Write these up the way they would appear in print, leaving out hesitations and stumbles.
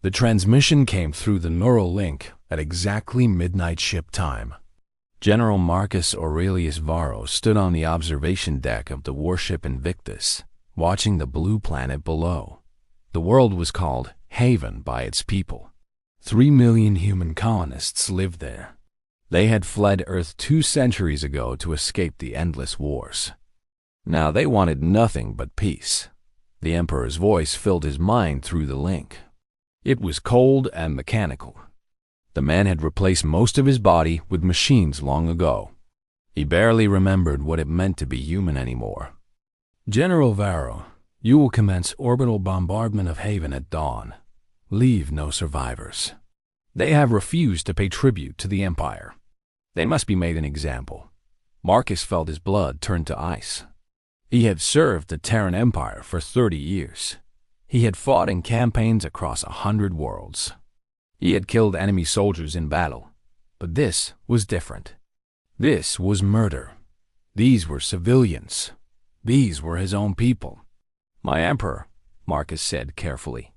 The transmission came through the neural link at exactly midnight ship time. General Marcus Aurelius Varro stood on the observation deck of the warship Invictus, watching the blue planet below. The world was called Haven by its people. 3 million human colonists lived there. They had fled Earth 2 centuries ago to escape the endless wars. Now they wanted nothing but peace. The Emperor's voice filled his mind through the link. It was cold and mechanical. The man had replaced most of his body with machines long ago. He barely remembered what it meant to be human anymore. General Varro, you will commence orbital bombardment of Haven at dawn. Leave no survivors. They have refused to pay tribute to the Empire. They must be made an example. Marcus felt his blood turn to ice. He had served the Terran Empire for 30 years. He had fought in campaigns across 100 worlds. He had killed enemy soldiers in battle. But this was different. This was murder. These were civilians. These were his own people. My Emperor, Marcus said carefully,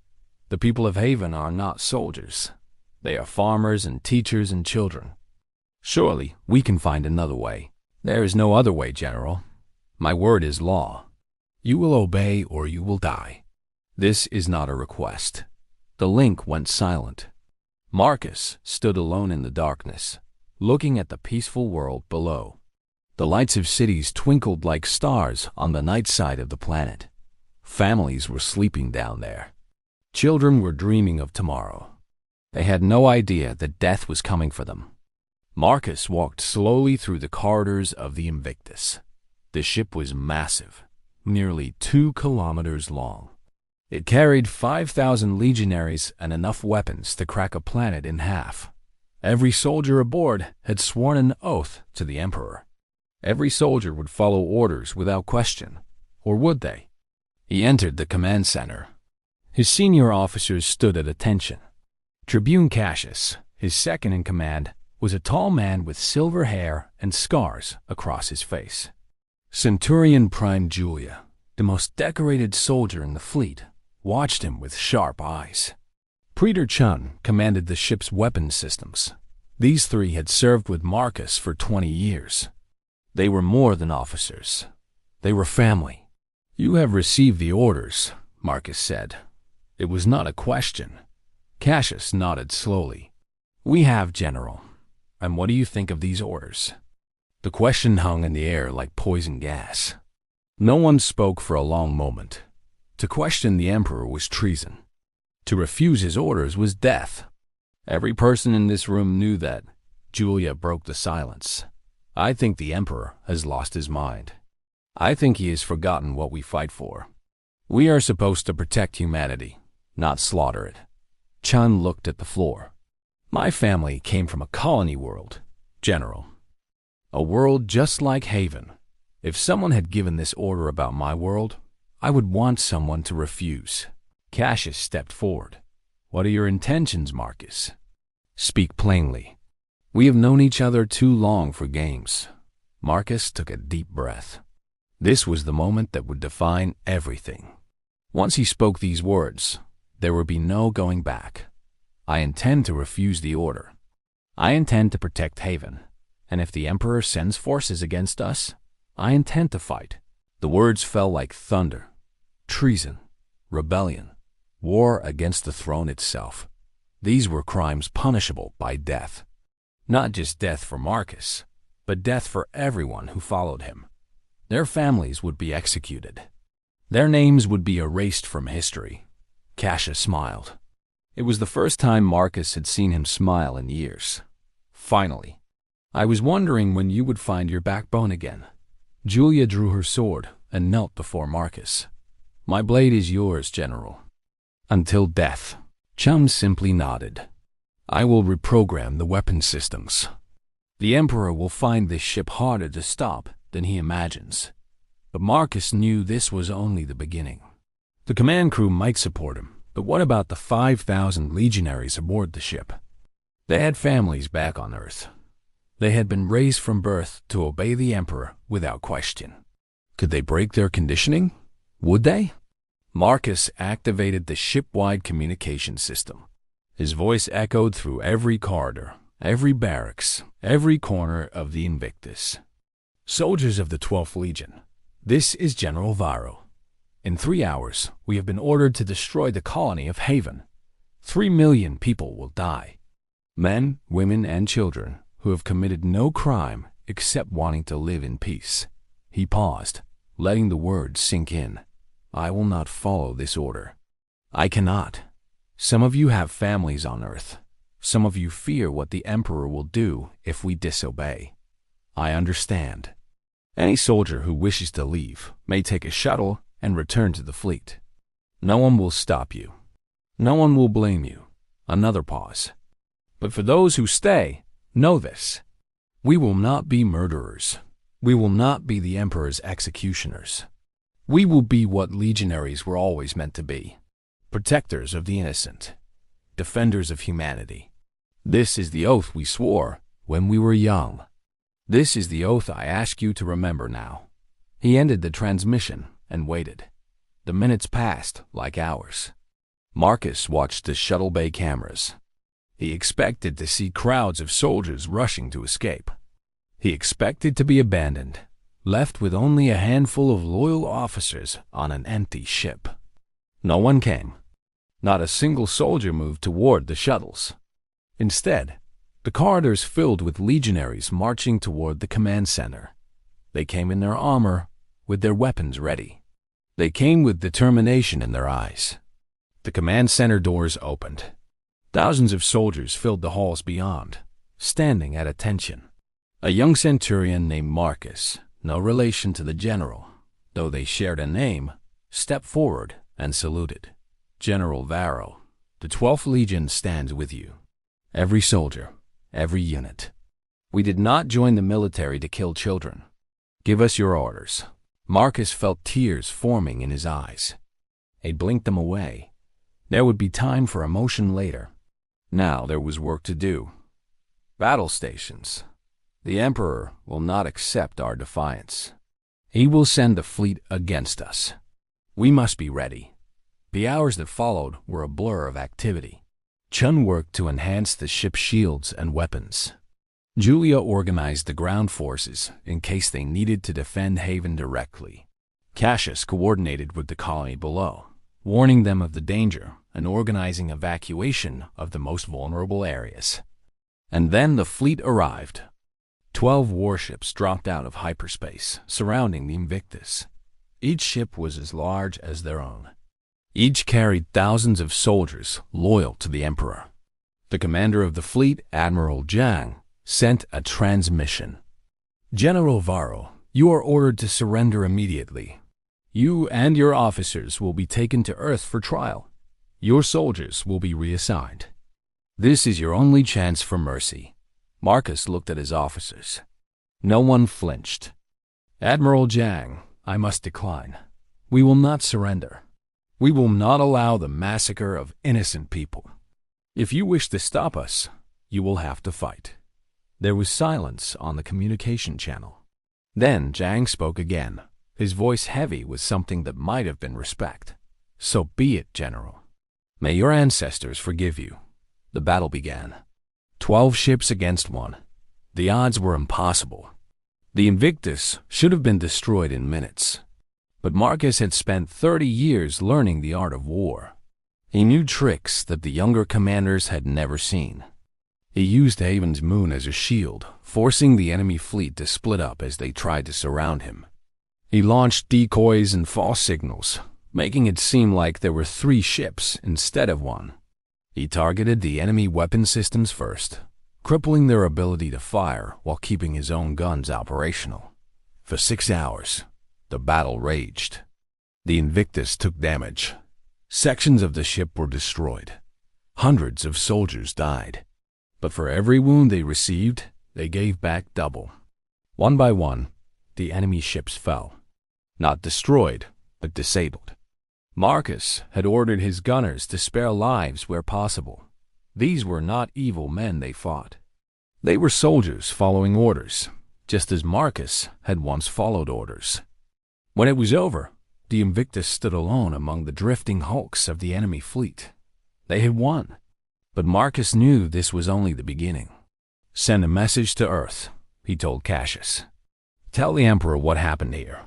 the people of Haven are not soldiers. They are farmers and teachers and children. Surely we can find another way. There is no other way, General. My word is law. You will obey or you will die. This is not a request. The link went silent. Marcus stood alone in the darkness, looking at the peaceful world below. The lights of cities twinkled like stars on the night side of the planet. Families were sleeping down there. Children were dreaming of tomorrow. They had no idea that death was coming for them. Marcus walked slowly through the corridors of the Invictus. The ship was massive, nearly 2 kilometers long. It carried 5,000 legionaries and enough weapons to crack a planet in half. Every soldier aboard had sworn an oath to the Emperor. Every soldier would follow orders without question, or would they? He entered the command center. His senior officers stood at attention. Tribune Cassius, his second in command, was a tall man with silver hair and scars across his face. Centurion Prime Julia, the most decorated soldier in the fleet, watched him with sharp eyes. Praetor Chun commanded the ship's weapons systems. These 3 had served with Marcus for 20 years. They were more than officers. They were family. You have received the orders, Marcus said. It was not a question. Cassius nodded slowly. We have, General. And what do you think of these orders? The question hung in the air like poison gas. No one spoke for a long moment. To question the Emperor was treason. To refuse his orders was death. Every person in this room knew that. Julia broke the silence. I think the Emperor has lost his mind. I think he has forgotten what we fight for. We are supposed to protect humanity, not slaughter it. Chun looked at the floor. My family came from a colony world, General. A world just like Haven. If someone had given this order about my world, I would want someone to refuse. Cassius stepped forward. What are your intentions, Marcus? Speak plainly. We have known each other too long for games. Marcus took a deep breath. This was the moment that would define everything. Once he spoke these words, there would be no going back. I intend to refuse the order. I intend to protect Haven, and if the Emperor sends forces against us, I intend to fight. The words fell like thunder. Treason, rebellion, war against the throne itself. These were crimes punishable by death. Not just death for Marcus, but death for everyone who followed him. Their families would be executed. Their names would be erased from history. Cassius smiled. It was the first time Marcus had seen him smile in years. Finally. I was wondering when you would find your backbone again. Julia drew her sword and knelt before Marcus. My blade is yours, General. Until death. Chum simply nodded. I will reprogram the weapon systems. The Emperor will find this ship harder to stop than he imagines. But Marcus knew this was only the beginning. The command crew might support him, but what about the 5,000 legionaries aboard the ship? They had families back on Earth. They had been raised from birth to obey the Emperor without question. Could they break their conditioning? Would they? Marcus activated the ship-wide communication system. His voice echoed through every corridor, every barracks, every corner of the Invictus. Soldiers of the 12th Legion, this is General Varro. In 3 hours, we have been ordered to destroy the colony of Haven. 3 million people will die. Men, women, and children who have committed no crime except wanting to live in peace. He paused, letting the words sink in. I will not follow this order. I cannot. Some of you have families on Earth. Some of you fear what the Emperor will do if we disobey. I understand. Any soldier who wishes to leave may take a shuttle and return to the fleet. No one will stop you. No one will blame you. Another pause. But for those who stay, know this. We will not be murderers. We will not be the Emperor's executioners. We will be what legionaries were always meant to be. Protectors of the innocent. Defenders of humanity. This is the oath we swore when we were young. This is the oath I ask you to remember now. He ended the transmission and waited. The minutes passed like hours. Marcus watched the shuttle bay cameras. He expected to see crowds of soldiers rushing to escape. He expected to be abandoned, left with only a handful of loyal officers on an empty ship. No one came. Not a single soldier moved toward the shuttles. Instead, the corridors filled with legionaries marching toward the command center. They came in their armor, with their weapons ready. They came with determination in their eyes. The command center doors opened. Thousands of soldiers filled the halls beyond, standing at attention. A young centurion named Marcus, no relation to the general, though they shared a name, stepped forward and saluted. General Varro, the 12th Legion stands with you. Every soldier, every unit. We did not join the military to kill children. Give us your orders. Marcus felt tears forming in his eyes. He blinked them away. There would be time for emotion later. Now there was work to do. Battle stations. The Emperor will not accept our defiance. He will send the fleet against us. We must be ready. The hours that followed were a blur of activity. Chun worked to enhance the ship's shields and weapons. Julia organized the ground forces in case they needed to defend Haven directly. Cassius coordinated with the colony below, warning them of the danger and organizing evacuation of the most vulnerable areas. And then the fleet arrived. 12 warships dropped out of hyperspace, surrounding the Invictus. Each ship was as large as their own. Each carried thousands of soldiers loyal to the Emperor. The commander of the fleet, Admiral Zhang, sent a transmission. General Varro, you are ordered to surrender immediately. You and your officers will be taken to Earth for trial. Your soldiers will be reassigned. This is your only chance for mercy. Marcus looked at his officers. No one flinched. Admiral Zhang, I must decline. We will not surrender. We will not allow the massacre of innocent people. If you wish to stop us, you will have to fight. There was silence on the communication channel. Then Zhang spoke again, his voice heavy with something that might have been respect. So be it, General. May your ancestors forgive you. The battle began. 12 ships against 1. The odds were impossible. The Invictus should have been destroyed in minutes. But Marcus had spent 30 years learning the art of war. He knew tricks that the younger commanders had never seen. He used Haven's moon as a shield, forcing the enemy fleet to split up as they tried to surround him. He launched decoys and false signals, making it seem like there were 3 ships instead of 1. He targeted the enemy weapon systems first, crippling their ability to fire while keeping his own guns operational. For 6 hours, the battle raged. The Invictus took damage. Sections of the ship were destroyed. Hundreds of soldiers died. But for every wound they received, they gave back double. One by one, the enemy ships fell. Not destroyed, but disabled. Marcus had ordered his gunners to spare lives where possible. These were not evil men they fought. They were soldiers following orders, just as Marcus had once followed orders. When it was over, the Invictus stood alone among the drifting hulks of the enemy fleet. They had won. But Marcus knew this was only the beginning. "Send a message to Earth," he told Cassius. "Tell the Emperor what happened here.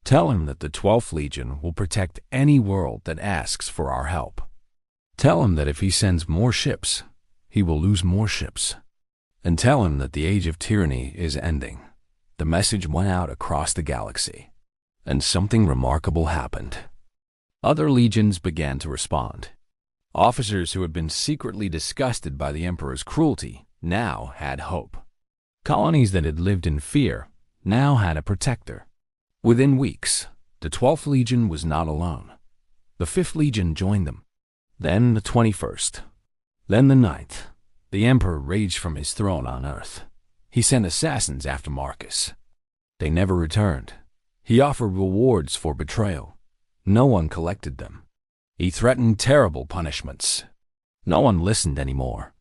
Tell him that the 12th Legion will protect any world that asks for our help. Tell him that if he sends more ships, he will lose more ships. And tell him that the age of tyranny is ending." The message went out across the galaxy, and something remarkable happened. Other legions began to respond. Officers who had been secretly disgusted by the Emperor's cruelty now had hope. Colonies that had lived in fear now had a protector. Within weeks, the 12th Legion was not alone. The 5th Legion joined them. Then the 21st. Then the 9th. The Emperor raged from his throne on Earth. He sent assassins after Marcus. They never returned. He offered rewards for betrayal. No one collected them. He threatened terrible punishments. No one listened anymore.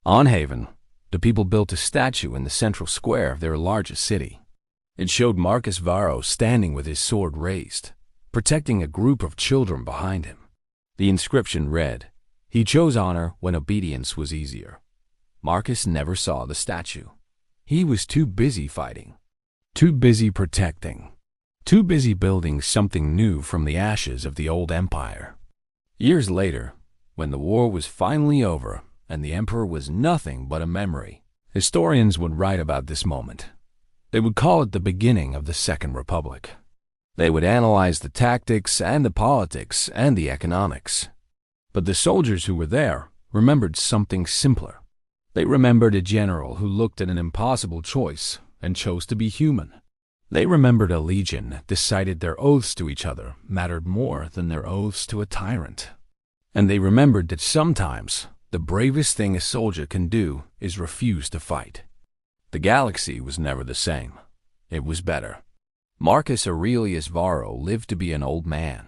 On Haven, the people built a statue in the central square of their largest city. It showed Marcus Varro standing with his sword raised, protecting a group of children behind him. The inscription read, "He chose honor when obedience was easier." Marcus never saw the statue. He was too busy fighting, too busy protecting, too busy building something new from the ashes of the old empire. Years later, when the war was finally over and the Emperor was nothing but a memory, historians would write about this moment. They would call it the beginning of the Second Republic. They would analyze the tactics and the politics and the economics. But the soldiers who were there remembered something simpler. They remembered a general who looked at an impossible choice and chose to be human. They remembered a legion that decided their oaths to each other mattered more than their oaths to a tyrant. And they remembered that sometimes the bravest thing a soldier can do is refuse to fight. The galaxy was never the same. It was better. Marcus Aurelius Varro lived to be an old man.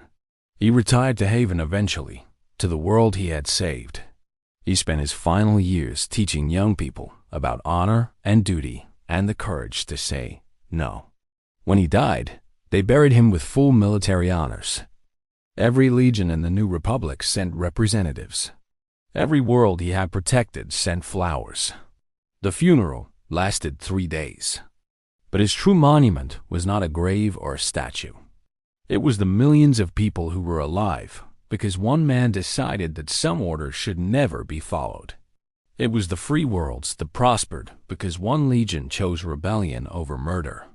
He retired to Haven eventually, to the world he had saved. He spent his final years teaching young people about honor and duty and the courage to say no. When he died, they buried him with full military honors. Every legion in the new republic sent representatives. Every world he had protected sent flowers. The funeral lasted 3 days. But his true monument was not a grave or a statue. It was the millions of people who were alive because one man decided that some orders should never be followed. It was the free worlds that prospered because one legion chose rebellion over murder.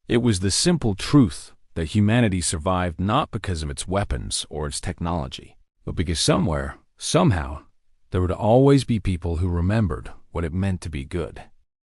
It was the simple truth that humanity survived not because of its weapons or its technology, but because somewhere, somehow, there would always be people who remembered what it meant to be good.